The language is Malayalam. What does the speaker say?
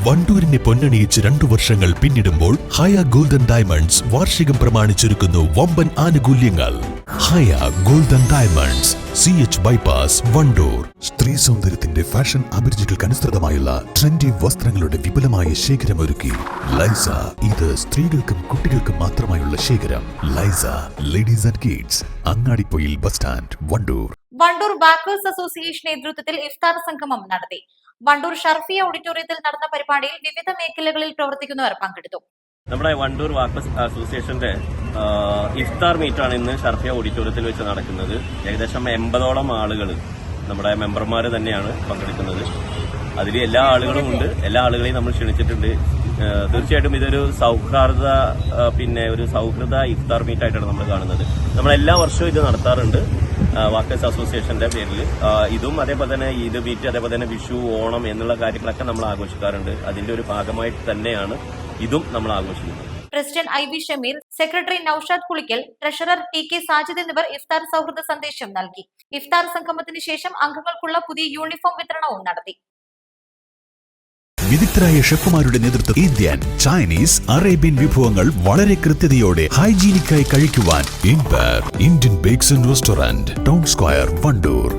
വണ്ടൂരിനെ പൊന്നണിയിച്ച് 2 വർഷങ്ങൾ പിന്നിടുമ്പോൾ ഹയ ഗോൾഡൻ ഡയമണ്ട്സ് വാർഷികം പ്രമാണിച്ചൊരുക്കുന്നു വമ്പൻ ആനുകൂല്യങ്ങൾ. Haya golden diamonds, CH bypass, Wandoor. സ്ത്രീ സൗന്ദര്യത്തിന്റെ ഫാഷൻ അഭിരുചികൾക്കനുസൃതമായുള്ള ട്രെൻഡി വസ്ത്രങ്ങളുടെ വിപുലമായ ശേഖരമൊരുക്കി ലൈസ. ഇത് സ്ത്രീകൾക്കും കുട്ടികൾക്കും മാത്രമായുള്ള ശേഖരം. ലൈസ ladies and kids, Angadippoyil bus stand, Wandoor. Wandoor bakers association നേതൃത്വത്തിൽ ഇഫ്താർ സംഗമം നടത്തി. വണ്ടൂർ ഷർഫിയ ഓഡിറ്റോറിയത്തിൽ നടന്ന പരിപാടിയിൽ വിവിധ മേഖലകളിൽ പ്രവർത്തിക്കുന്നവർ പങ്കെടുത്തു. നമ്മുടെ വണ്ടൂർ വാക്കേഴ്സ് അസോസിയേഷന്റെ ഇഫ്താർ മീറ്റാണ് ഇന്ന് ഷർഫിയ ഓഡിറ്റോറിയത്തിൽ വെച്ച് നടക്കുന്നത്. ഏകദേശം 80ഓളം ആളുകൾ നമ്മുടെ മെമ്പർമാർ തന്നെയാണ് പങ്കെടുക്കുന്നത്. അതിൽ എല്ലാ ആളുകളും ഉണ്ട്. എല്ലാ ആളുകളെയും നമ്മൾ ക്ഷണിച്ചിട്ടുണ്ട്. തീർച്ചയായിട്ടും ഇതൊരു സൗഹൃദ ഇഫ്താർ മീറ്റായിട്ടാണ് നമ്മൾ കാണുന്നത്. നമ്മൾ എല്ലാ വർഷവും ഇത് നടത്താറുണ്ട് വാക്കേഴ്സ് അസോസിയേഷന്റെ പേരിൽ. ഇതും അതേപോലെ തന്നെ ഈദ് മീറ്റ്, അതേപോലെ തന്നെ വിഷു, ഓണം എന്നുള്ള കാര്യങ്ങളൊക്കെ നമ്മൾ ആഘോഷിക്കാറുണ്ട്. അതിന്റെ ഒരു ഭാഗമായിട്ട് തന്നെയാണ് ഇതും നമ്മൾ ആഘോഷിക്കുന്നത്. President IB Shameer, secretary Noushad Pulikkal, treasurer TK Sajid എന്നിവർ ഇഫ്താർ സൗഹൃദ സന്ദേശം നൽകി. ഇഫ്താർ സംഗമത്തിന് ശേഷം അംഗങ്ങൾക്കുള്ള പുതിയ യൂണിഫോം വിതരണവും നടത്തി. വിദഗ്ധരായ ഷെഫുമാരുടെ നേതൃത്വം ഇന്ത്യൻ, ചൈനീസ്, അറേബ്യൻ വിഭവങ്ങൾ വളരെ കൃത്യതയോടെ ഹൈജീനിക്കായി കഴിക്കുവാൻ ഇൻപയർ Indian bakes and restaurant, town square, Wandoor.